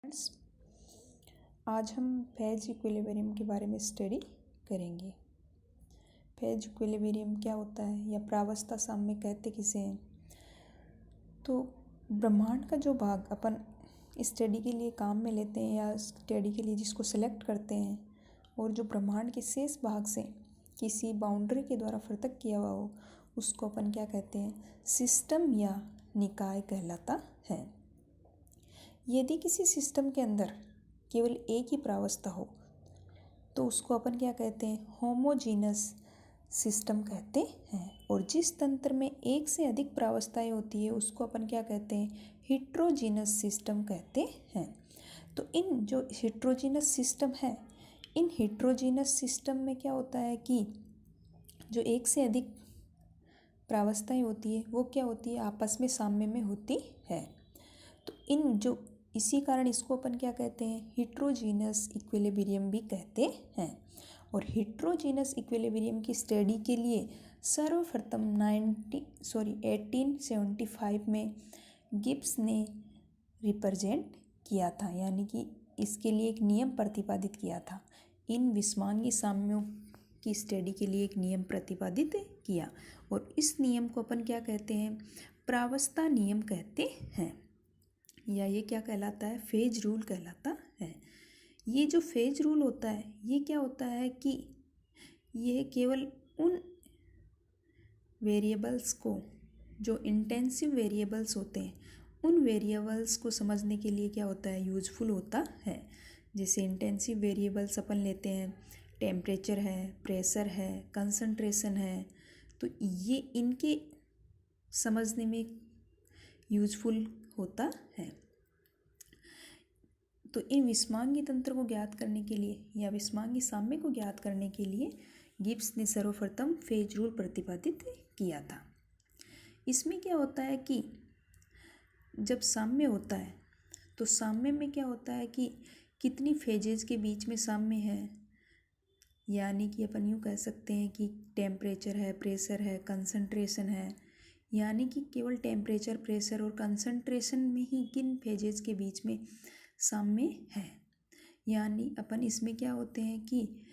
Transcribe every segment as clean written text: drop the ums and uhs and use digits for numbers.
Friends, आज हम phase equilibrium के बारे में स्टडी करेंगे। फेज इक्विलिब्रियम क्या होता है या प्रावस्था साम्य कहते किसे हैं? तो ब्रह्मांड का जो भाग अपन स्टडी के लिए काम में लेते हैं या स्टडी के लिए जिसको सेलेक्ट करते हैं और जो ब्रह्मांड के शेष भाग से किसी बाउंड्री के द्वारा पृथक किया हुआ हो उसको अपन क्या कहते हैं? सिस्टम या निकाय कहलाता है। यदि किसी सिस्टम के अंदर केवल एक ही प्रावस्था हो तो उसको अपन क्या कहते हैं? होमोजीनस सिस्टम कहते हैं। और जिस तंत्र में एक से अधिक प्रावस्थाएं होती है उसको अपन क्या कहते हैं? हिट्रोजीनस सिस्टम कहते हैं। तो इन जो हिट्रोजीनस सिस्टम है, इन हिट्रोजीनस सिस्टम में क्या होता है कि जो एक से अधिक प्रावस्थाएं होती है वो क्या होती है? आपस में साम्य में होती है। तो इन जो इसी कारण इसको अपन क्या कहते हैं? हिट्रोजीनस इक्विलिब्रियम भी कहते हैं। और हिट्रोजीनस इक्विलिब्रियम की स्टडी के लिए सर्वप्रथम 1875 में गिब्स ने रिप्रेजेंट किया था, यानी कि इसके लिए एक नियम प्रतिपादित किया था। इन विषमांगी साम्यों की स्टडी के लिए एक नियम प्रतिपादित किया और इस नियम को अपन क्या कहते हैं? प्रावस्था नियम कहते हैं, या ये क्या कहलाता है? फेज रूल कहलाता है। ये जो फेज रूल होता है ये क्या होता है कि ये केवल उन वेरिएबल्स को जो इंटेंसिव वेरिएबल्स होते हैं उन वेरिएबल्स को समझने के लिए क्या होता है? यूजफुल होता है। जैसे इंटेंसिव वेरिएबल्स अपन लेते हैं, टेम्परेचर है, प्रेशर है, कंसंट्रेशन है, तो ये इनके समझने में यूजफुल होता है। तो इन विषमांगी तंत्र को ज्ञात करने के लिए या विषमांगी साम्य को ज्ञात करने के लिए गिब्स ने सर्वप्रथम फेज रूल प्रतिपादित किया था। इसमें क्या होता है कि जब साम्य होता है तो साम्य में क्या होता है कि कितनी फेजेस के बीच में साम्य है, यानी कि अपन यूँ कह सकते हैं कि टेम्परेचर है, प्रेशर है, कंसंट्रेशन है, यानी कि केवल टेम्परेचर, प्रेशर और कंसंट्रेशन में ही किन फेजेस के बीच में साम्य है। यानी अपन इसमें क्या होते हैं कि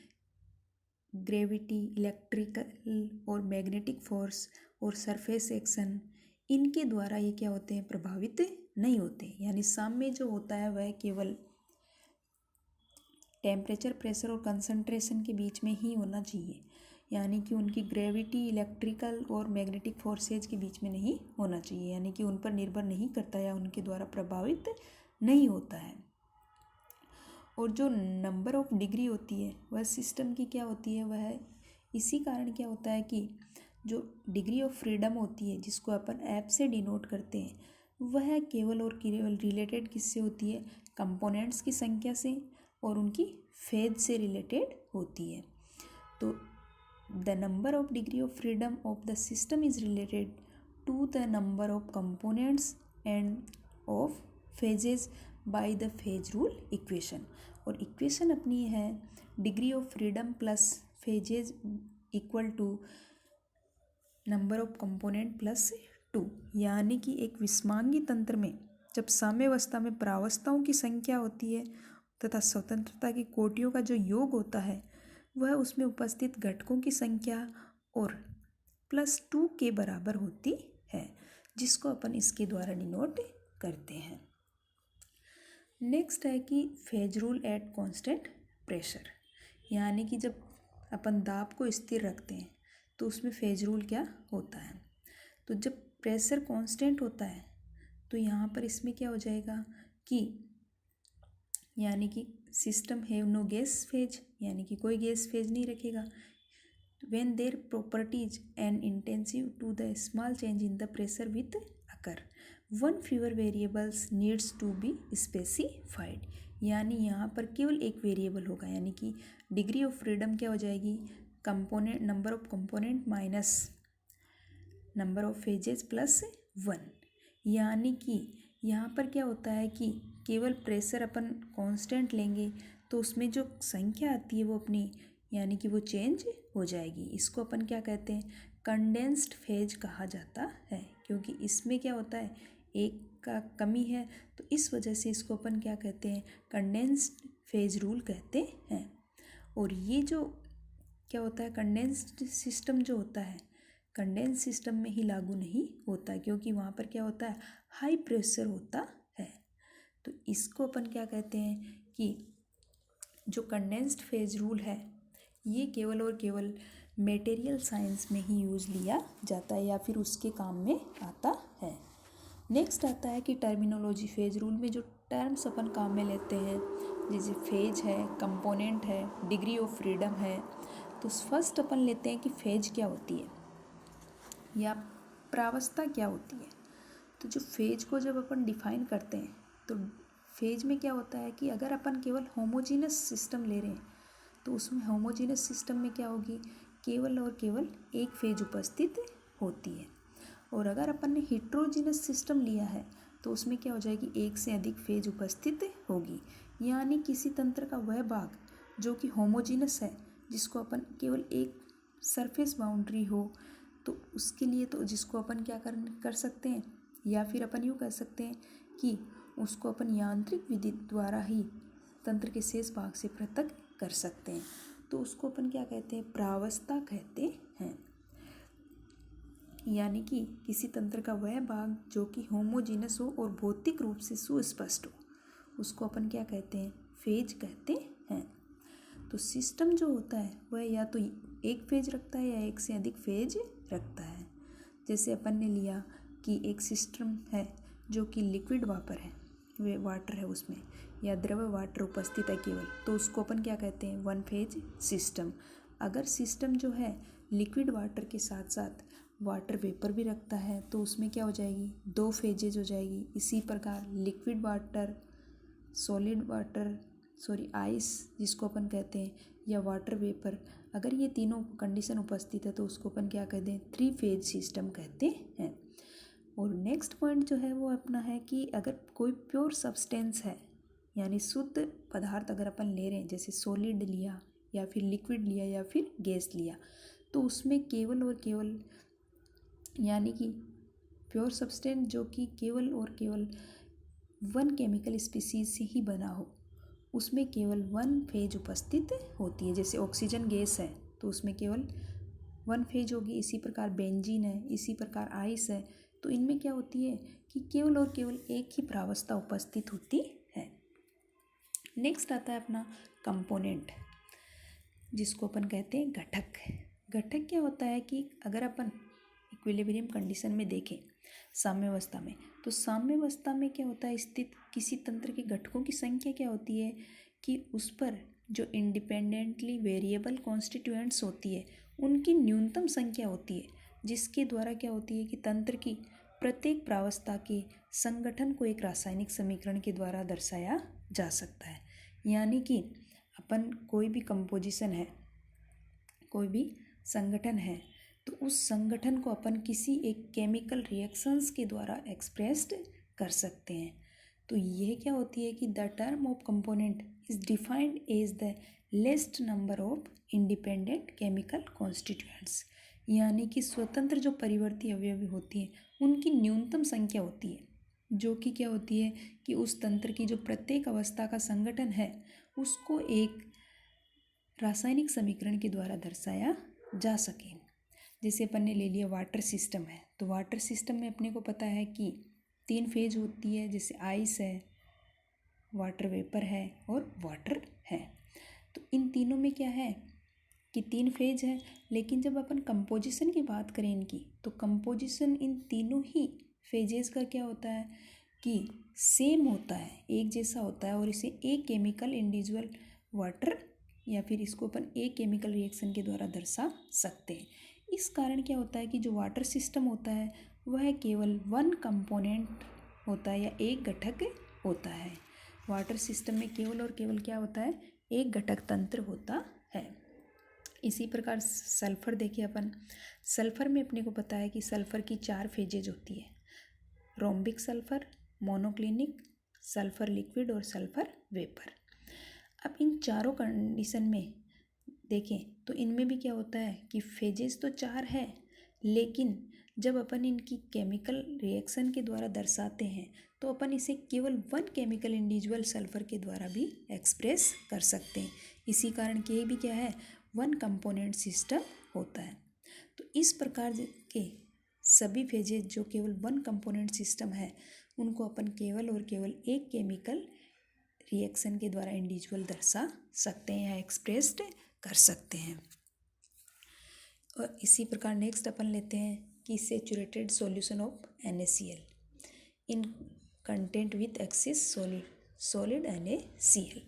ग्रेविटी, इलेक्ट्रिकल और मैग्नेटिक फोर्स और सरफेस एक्शन, इनके द्वारा ये क्या होते हैं? प्रभावित नहीं होते। यानी साम्य जो होता है वह केवल टेम्परेचर, प्रेशर और कंसंट्रेशन के बीच में ही होना चाहिए, यानी कि उनकी ग्रेविटी, इलेक्ट्रिकल और मैग्नेटिक फोर्सेज के बीच में नहीं होना चाहिए, यानी कि उन पर निर्भर नहीं करता या उनके द्वारा प्रभावित नहीं होता है। और जो नंबर ऑफ डिग्री होती है वह सिस्टम की क्या होती है? वह इसी कारण क्या होता है कि जो डिग्री ऑफ फ्रीडम होती है जिसको अपन ऐप से डिनोट करते हैं वह केवल और केवल रिलेटेड किससे होती है? कंपोनेंट्स की संख्या से और उनकी फेज से रिलेटेड होती है। तो the number of degree of freedom of the system is related to the number of components and of phases by the phase rule equation. और इक्वेशन अपनी है degree of freedom plus phases equal to number of component plus 2, यानी कि एक विषमांगी तंत्र में जब साम्यावस्था में प्रावस्थाओं की संख्या होती है तथा स्वतंत्रता की कोटियों का जो योग होता है वह उसमें उपस्थित घटकों की संख्या और +2 के बराबर होती है, जिसको अपन इसके द्वारा डिनोट करते हैं। नेक्स्ट है कि phase rule at constant pressure, यानी कि जब अपन दाब को स्थिर रखते हैं तो उसमें फेज रूल क्या होता है? तो जब प्रेशर कांस्टेंट होता है तो यहाँ पर इसमें क्या हो जाएगा कि यानी कि system have no gas phase, यानी कि कोई गैस फेज नहीं रखेगा। When there properties and intensive to the small change in the pressure with occur, one fewer variables needs to be specified, यानी यहाँ पर केवल एक वेरिएबल होगा, यानी कि डिग्री ऑफ फ्रीडम क्या हो जाएगी? Component, number of component minus number of phases plus 1, यानी कि यहाँ पर क्या होता है कि केवल प्रेशर अपन कांस्टेंट लेंगे तो उसमें जो संख्या आती है वो अपनी यानी कि वो चेंज हो जाएगी। इसको अपन क्या कहते हैं? कंडेंस्ड फेज कहा जाता है, क्योंकि इसमें क्या होता है? एक का कमी है, तो इस वजह से इसको अपन क्या कहते हैं, कंडेंस्ड फेज रूल कहते हैं। और ये जो क्या होता है, कंडेंस्ड सिस्टम जो होता है, कंडेंस सिस्टम में ही लागू नहीं होता, क्योंकि वहाँ पर क्या होता है, हाई प्रेशर होता है। तो इसको अपन क्या कहते हैं कि जो कंडेंस्ड फेज रूल है ये केवल और केवल मटेरियल साइंस में ही यूज़ लिया जाता है या फिर उसके काम में आता है। नेक्स्ट आता है कि टर्मिनोलॉजी। फेज रूल में जो टर्म्स अपन काम में लेते हैं, जैसे फेज है, कंपोनेंट है, डिग्री ऑफ फ्रीडम है। तो फर्स्ट अपन लेते हैं कि फेज क्या होती है या प्रावस्था क्या होती है। तो जो फेज को जब अपन डिफाइन करते हैं तो फेज में क्या होता है कि अगर अपन केवल होमोजीनस सिस्टम ले रहे हैं तो उसमें होमोजीनस सिस्टम में क्या होगी, केवल और केवल एक फेज उपस्थित होती है। और अगर अपन ने हिट्रोजीनस सिस्टम लिया है तो उसमें क्या हो जाएगी, एक से अधिक फेज उपस्थित होगी। यानी किसी तंत्र का वह भाग जो कि होमोजीनस है, जिसको अपन केवल एक सरफेस बाउंड्री हो, तो उसके लिए तो जिसको अपन क्या कर सकते हैं, या फिर अपन यूँ कह सकते हैं कि उसको अपन यांत्रिक विधि द्वारा ही तंत्र के शेष भाग से पृथक कर सकते हैं। तो उसको अपन क्या कहते हैं, प्रावस्था कहते हैं। यानी कि किसी तंत्र का वह भाग जो कि होमोजीनस हो और भौतिक रूप से सुस्पष्ट हो, उसको अपन क्या कहते हैं, फेज कहते हैं। तो सिस्टम जो होता है वह या तो एक फेज रखता है या एक से अधिक फेज रखता है। जैसे अपन ने लिया कि एक सिस्टम है जो कि लिक्विड वाटर है, वे वाटर है उसमें, या द्रव वाटर उपस्थित है केवल, तो उसको अपन क्या कहते हैं, वन फेज सिस्टम। अगर सिस्टम जो है लिक्विड वाटर के साथ साथ वाटर वेपर भी रखता है तो उसमें क्या हो जाएगी, दो फेजेज हो जाएगी। इसी प्रकार liquid water, solid water, ice जिसको अपन कहते हैं, या वाटर वेपर, अगर ये तीनों कंडीशन उपस्थित है तो उसको अपन क्या कहते हैं, थ्री फेज सिस्टम कहते हैं। और नेक्स्ट पॉइंट जो है वो अपना है कि अगर कोई प्योर सब्सटेंस है, यानी शुद्ध पदार्थ अगर अपन ले रहे हैं, जैसे सॉलिड लिया या फिर लिक्विड लिया या फिर गैस लिया, तो उसमें केवल और केवल, यानी कि प्योर सब्सटेंस जो कि केवल और केवल वन केमिकल स्पीसीज से ही बना हो, उसमें केवल वन फेज उपस्थित होती है। जैसे ऑक्सीजन गैस है तो उसमें केवल वन फेज होगी। इसी प्रकार बेंजीन है, इसी प्रकार आइस है, तो इनमें क्या होती है कि केवल और केवल एक ही प्रावस्था उपस्थित होती है। नेक्स्ट आता है अपना कंपोनेंट, जिसको अपन कहते हैं घटक। घटक क्या होता है कि अगर अपन इक्विलिब्रियम कंडीशन में देखें साम्यावस्था में, तो साम्यावस्था में क्या होता है, स्थित किसी तंत्र के घटकों की संख्या क्या होती है कि उस पर जो इंडिपेंडेंटली वेरिएबल कॉन्स्टिट्यूएंट्स होती है उनकी न्यूनतम संख्या होती है, जिसके द्वारा क्या होती है कि तंत्र की प्रत्येक प्रावस्था के संगठन को एक रासायनिक समीकरण के द्वारा दर्शाया जा सकता है। यानी कि अपन कोई भी कंपोजिशन है, कोई भी संगठन है, तो उस संगठन को अपन किसी एक केमिकल रिएक्शंस के द्वारा एक्सप्रेस्ड कर सकते हैं। तो यह क्या होती है कि the term of component is defined as the least number of independent chemical constituents, यानी कि स्वतंत्र जो परिवर्ती अवयव होती हैं उनकी न्यूनतम संख्या होती है, जो कि क्या होती है कि उस तंत्र की जो प्रत्येक अवस्था का संगठन है उसको एक रासायनिक समीकरण के द्वारा दर्शाया जा सके। जैसे अपन ने ले लिया वाटर सिस्टम है, तो वाटर सिस्टम में अपने को पता है कि तीन फेज होती है, जैसे आइस है, वाटर वेपर है और वाटर है। तो इन तीनों में क्या है कि तीन फेज है, लेकिन जब अपन कंपोजिशन की बात करें इनकी, तो कंपोजिशन इन तीनों ही फेजेस का क्या होता है कि सेम होता है, एक जैसा होता है, और इसे एक केमिकल इंडिविजुअल वाटर या फिर इसको अपन एक केमिकल रिएक्शन के द्वारा दर्शा सकते हैं। इस कारण क्या होता है कि जो वाटर सिस्टम होता है वह केवल वन कंपोनेंट होता है या एक घटक होता है। वाटर सिस्टम में केवल और केवल क्या होता है, एक घटक तंत्र होता है। इसी प्रकार सल्फर देखिए अपन, सल्फर में अपने को पता है कि सल्फर की चार फेजेज होती है, rhombic sulphur, monoclinic sulphur liquid और सल्फर वेपर। अब इन चारों कंडीशन में देखें तो इनमें भी क्या होता है कि फेजेस तो चार है, लेकिन जब अपन इनकी केमिकल रिएक्शन के द्वारा दर्शाते हैं तो अपन इसे केवल वन केमिकल इंडिविजुअल सल्फर के द्वारा भी एक्सप्रेस कर सकते हैं। इसी कारण ये भी क्या है, वन कंपोनेंट सिस्टम होता है। तो इस प्रकार के सभी फेजेज जो केवल वन कंपोनेंट सिस्टम है उनको अपन केवल और केवल एक केमिकल रिएक्शन के द्वारा इंडिविजुअल दर्शा सकते हैं या एक्सप्रेस्ड कर सकते हैं। और इसी प्रकार नेक्स्ट अपन लेते हैं कि saturated solution of NaCl in content with excess solid NaCl।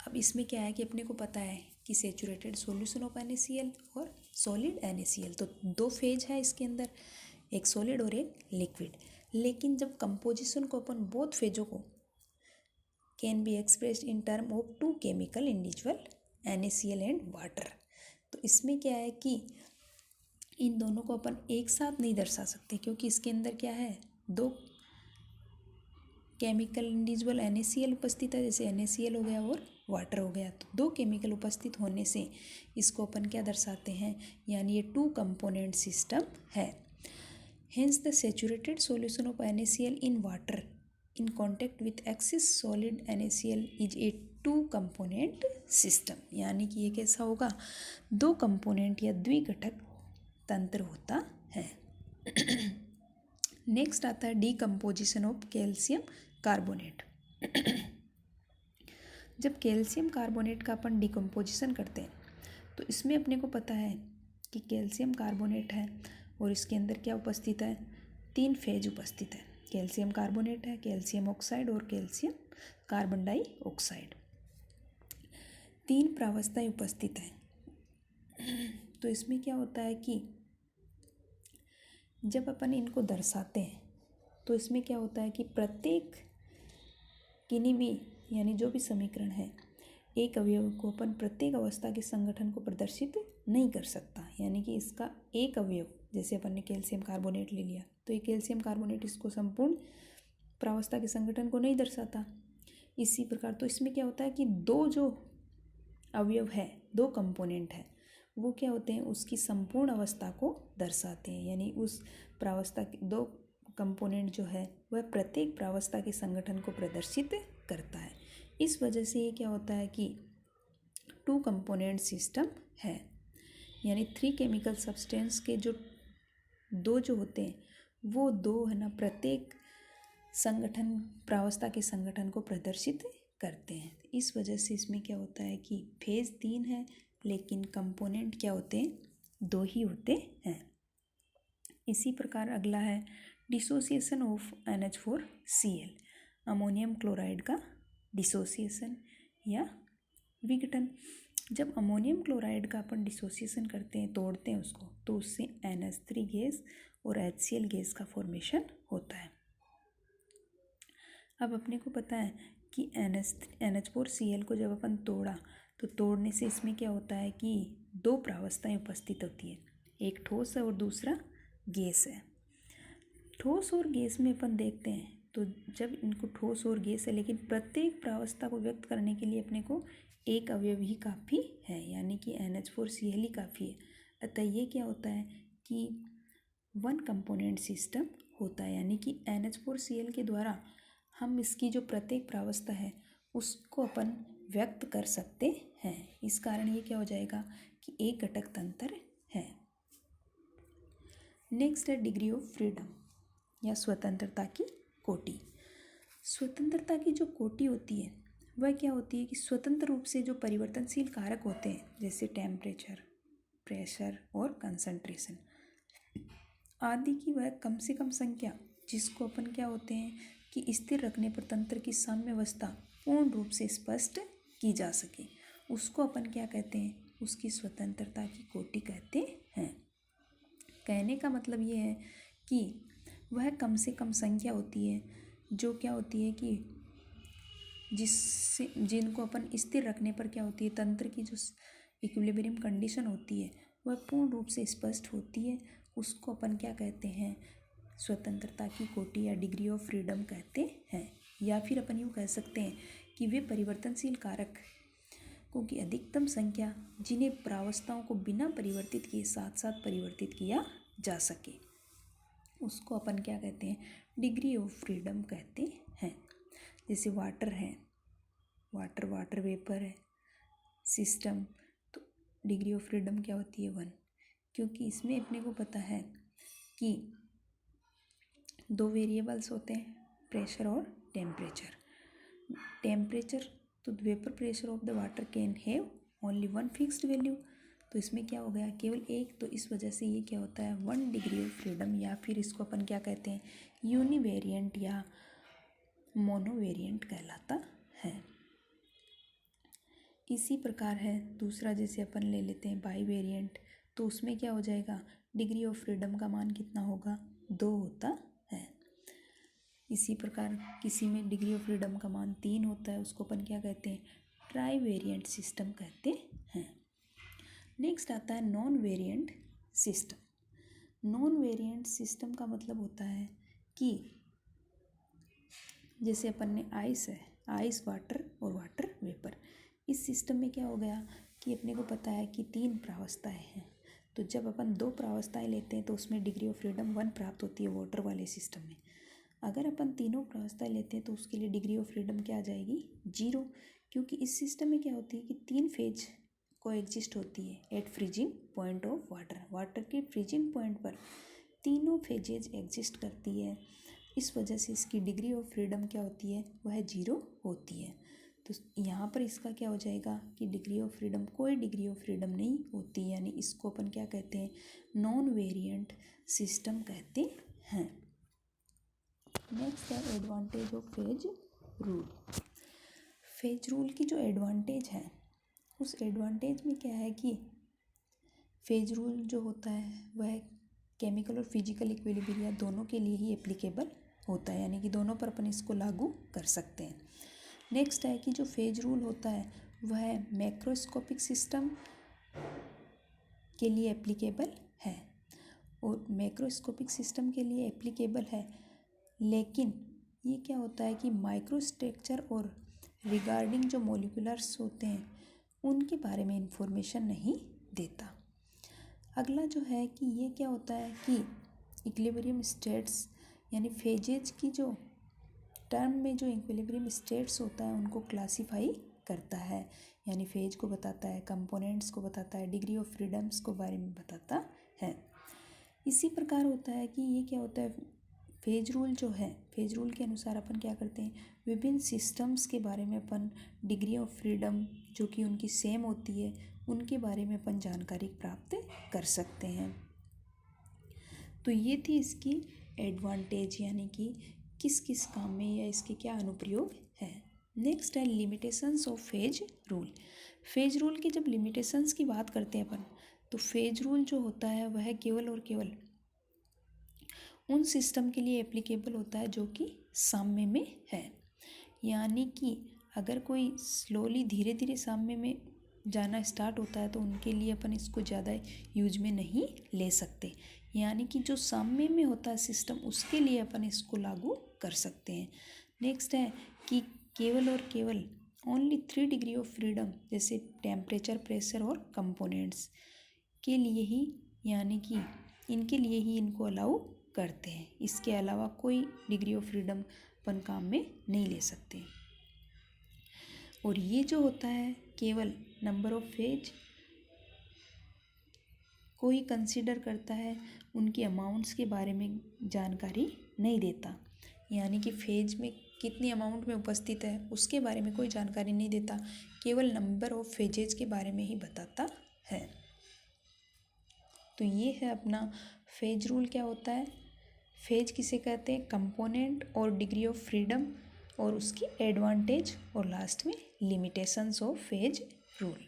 अब इसमें क्या है कि अपने को पता है कि सेचुरेटेड सॉल्यूशन ऑफ NaCl और सॉलिड NaCl, तो दो फेज है इसके अंदर, एक सॉलिड और एक लिक्विड। लेकिन जब कंपोजिशन को अपन बोथ फेजों को can be expressed in term of two chemical individual NaCl and water, तो इसमें क्या है कि इन दोनों को अपन एक साथ नहीं दर्शा सकते, क्योंकि इसके अंदर क्या है, दो केमिकल इंडिविजुअल NaCl उपस्थित है, जैसे NaCl हो गया और वाटर हो गया। तो दो केमिकल उपस्थित होने से इसको अपन क्या दर्शाते हैं, यानी ये टू कंपोनेंट सिस्टम है। Hence the saturated solution of NaCl in water in contact with excess solid NaCl is a two component system, यानी कि ये कैसा होगा, दो कंपोनेंट या द्विघटक तंत्र होता है। नेक्स्ट आता है डीकम्पोजिशन ऑफ कैल्शियम कार्बोनेट। जब कैल्शियम कार्बोनेट का अपन डिकम्पोजिशन करते हैं तो इसमें अपने को पता है कि कैल्शियम कार्बोनेट है और इसके अंदर क्या उपस्थित है, तीन फेज उपस्थित है। कैल्शियम कार्बोनेट है, कैल्शियम ऑक्साइड और कैल्शियम कार्बन डाइऑक्साइड, तीन प्रावस्थाएं उपस्थित हैं। तो इसमें क्या होता है कि जब अपन इनको दर्शाते हैं तो इसमें क्या होता है कि प्रत्येक किन्हीं भी, यानी जो भी समीकरण है, एक अवयव को अपन प्रत्येक अवस्था के संगठन को प्रदर्शित नहीं कर सकता। यानी कि इसका एक अवयव, जैसे अपन ने कैल्शियम कार्बोनेट ले लिया तो ये कैल्शियम कार्बोनेट इसको संपूर्ण प्रावस्था के संगठन को नहीं दर्शाता। इसी प्रकार तो इसमें क्या होता है कि दो जो अवयव है, दो कंपोनेंट है, वो क्या होते हैं, उसकी संपूर्ण अवस्था को दर्शाते हैं। यानी उस प्रावस्था के दो कंपोनेंट जो है वह प्रत्येक प्रावस्था के संगठन को प्रदर्शित करता है। इस वजह से ये क्या होता है कि टू कंपोनेंट सिस्टम है, यानी थ्री केमिकल सब्सटेंस के जो दो जो होते हैं वो दो है ना प्रत्येक संगठन प्रावस्था के संगठन को प्रदर्शित करते हैं। इस वजह से इसमें क्या होता है कि फेज तीन है लेकिन कंपोनेंट क्या होते हैं, दो ही होते हैं। इसी प्रकार अगला है dissociation of NH4Cl, ammonium chloride का डिसोसिएशन या विघटन। जब अमोनियम क्लोराइड का अपन डिसोसिएशन करते हैं, तोड़ते हैं उसको, तो उससे NH3 गैस और HCl गैस का फॉर्मेशन होता है। अब अपने को पता है कि NH4Cl को जब अपन तोड़ा तो तोड़ने से इसमें क्या होता है कि दो प्रावस्थाएं उपस्थित होती है, एक ठोस है और दूसरा गैस है। ठोस और गैस में अपन देखते हैं तो जब इनको ठोस और गैस है, लेकिन प्रत्येक प्रावस्था को व्यक्त करने के लिए अपने को एक अवयव ही काफ़ी है, यानी कि NH4Cl ही काफ़ी है। अतः ये क्या होता है कि वन कंपोनेंट सिस्टम होता है, यानी कि NH4Cl के द्वारा हम इसकी जो प्रत्येक प्रावस्था है उसको अपन व्यक्त कर सकते हैं। इस कारण ये क्या हो जाएगा कि एक घटक तंत्र है। नेक्स्ट है डिग्री ऑफ फ्रीडम या स्वतंत्रता की कोटि। स्वतंत्रता की जो कोटि होती है वह क्या होती है कि स्वतंत्र रूप से जो परिवर्तनशील कारक होते हैं, जैसे टेम्परेचर, प्रेशर और कंसंट्रेशन आदि की वह कम से कम संख्या, जिसको अपन क्या होते हैं कि स्थिर रखने पर तंत्र की साम्यावस्था पूर्ण रूप से स्पष्ट की जा सके, उसको अपन क्या कहते हैं, उसकी स्वतंत्रता की कोटि कहते हैं। कहने का मतलब ये है कि वह कम से कम संख्या होती है जो क्या होती है कि जिनको अपन स्थिर रखने पर क्या होती है, तंत्र की जो इक्विलिब्रियम कंडीशन होती है वह पूर्ण रूप से स्पष्ट होती है, उसको अपन क्या कहते हैं, स्वतंत्रता की कोटि या डिग्री ऑफ फ्रीडम कहते हैं। या फिर अपन यूँ कह सकते हैं कि वे परिवर्तनशील कारक की अधिकतम संख्या जिन्हें प्रावस्थाओं को बिना परिवर्तित किए साथ साथ परिवर्तित किया जा सके। उसको अपन क्या कहते हैं, डिग्री ऑफ फ्रीडम कहते हैं। जैसे वाटर है, वाटर वेपर है, सिस्टम, तो डिग्री ऑफ फ्रीडम क्या होती है 1, क्योंकि इसमें अपने को पता है कि 2 वेरिएबल्स होते हैं, प्रेशर और टेम्परेचर। टेम्परेचर, तो vapour pressure of the water can have only 1 fixed value, तो इसमें क्या हो गया, केवल एक, तो इस वजह से ये क्या होता है 1 डिग्री ऑफ फ्रीडम, या फिर इसको अपन क्या कहते हैं, यूनिवेरिएंट या मोनोवेरिएंट कहलाता है। इसी प्रकार है दूसरा, जैसे अपन ले लेते हैं बाई वेरिएंट, तो उसमें क्या हो जाएगा, डिग्री ऑफ फ्रीडम का मान कितना होगा, 2 होता है। इसी प्रकार किसी में डिग्री ऑफ फ्रीडम का मान 3 होता है, उसको अपन क्या कहते हैं, ट्राई वेरिएंट सिस्टम कहते हैं। नेक्स्ट आता है non variant system. Non variant system का मतलब होता है कि जैसे अपन ने आइस है, आइस, वाटर और वाटर वेपर, इस सिस्टम में क्या हो गया कि अपने को पता है कि 3 प्रावस्थाएं हैं, तो जब अपन 2 प्रावस्थाएं लेते हैं तो उसमें डिग्री ऑफ फ्रीडम 1 प्राप्त होती है वाटर वाले सिस्टम में। अगर अपन तीनों प्रावस्थाएं लेते हैं तो उसके लिए डिग्री ऑफ फ्रीडम क्या आ जाएगी, 0, क्योंकि इस सिस्टम में क्या होती है कि 3 फेज को एग्जिस्ट होती है at freezing point of water, water के फ्रीजिंग पॉइंट पर तीनों फेजेज एग्जिस्ट करती है, इस वजह से इसकी डिग्री ऑफ फ्रीडम क्या होती है, वह 0 होती है। तो यहाँ पर इसका क्या हो जाएगा कि डिग्री ऑफ फ्रीडम, कोई डिग्री ऑफ फ्रीडम नहीं होती, यानी इसको अपन क्या कहते हैं, नॉन वेरिएंट सिस्टम कहते हैं। नेक्स्ट है advantage of phase rule. Phase rule की जो एडवांटेज है, उस एडवांटेज में क्या है कि फेज रूल जो होता है वह केमिकल और फिजिकल इक्विलिब्रियम दोनों के लिए ही एप्लीकेबल होता है, यानी कि दोनों पर अपन इसको लागू कर सकते हैं। नेक्स्ट है कि जो फेज रूल होता है वह मैक्रोस्कोपिक सिस्टम के लिए एप्लीकेबल है, और मैक्रोस्कोपिक सिस्टम के लिए एप्लीकेबल है, लेकिन ये क्या होता है कि माइक्रोस्ट्रक्चर और रिगार्डिंग जो मॉलिक्यूलर्स होते हैं उनके बारे में इंफॉर्मेशन नहीं देता। अगला जो है कि ये क्या होता है कि इक्विलिब्रियम स्टेट्स यानी फेजेज की जो टर्म में जो इक्विलिब्रियम स्टेट्स होता है उनको क्लासीफाई करता है, यानी फेज को बताता है, कंपोनेंट्स को बताता है, डिग्री ऑफ फ्रीडम्स को बारे में बताता है। इसी प्रकार होता है कि ये क्या होता है, फेज रूल जो है, फेज रूल के अनुसार अपन क्या करते हैं, विभिन्न सिस्टम्स के बारे में अपन डिग्री ऑफ फ्रीडम जो कि उनकी सेम होती है उनके बारे में अपन जानकारी प्राप्त कर सकते हैं। तो ये थी इसकी एडवांटेज, यानी कि किस किस काम में या इसके क्या अनुप्रयोग है। नेक्स्ट है limitations of phase rule. Phase rule की जब लिमिटेशंस की बात करते हैं अपन, तो फेज रूल जो होता है वह केवल और केवल उन सिस्टम के लिए एप्लीकेबल होता है जो कि साम्य में है, यानी कि अगर कोई स्लोली धीरे धीरे साम्य में जाना स्टार्ट होता है तो उनके लिए अपन इसको ज़्यादा यूज में नहीं ले सकते, यानी कि जो साम्य में होता है सिस्टम उसके लिए अपन इसको लागू कर सकते हैं। नेक्स्ट है कि केवल और केवल ओनली 3 डिग्री ऑफ फ्रीडम जैसे टेम्परेचर, प्रेशर और कंपोनेंट्स के लिए ही, यानी कि इनके लिए ही इनको अलाउ करते हैं, इसके अलावा कोई डिग्री ऑफ फ्रीडम अपन काम में नहीं ले सकते। और ये जो होता है केवल नंबर ऑफ फेज को ही कंसीडर करता है, उनके अमाउंट्स के बारे में जानकारी नहीं देता, यानी कि फेज में कितनी अमाउंट में उपस्थित है उसके बारे में कोई जानकारी नहीं देता, केवल नंबर ऑफ फेजेज के बारे में ही बताता है। तो ये है अपना फेज रूल क्या होता है, फेज किसे कहते हैं, कंपोनेंट और डिग्री ऑफ फ्रीडम और उसकी एडवांटेज, और लास्ट में लिमिटेशंस ऑफ फेज रूल।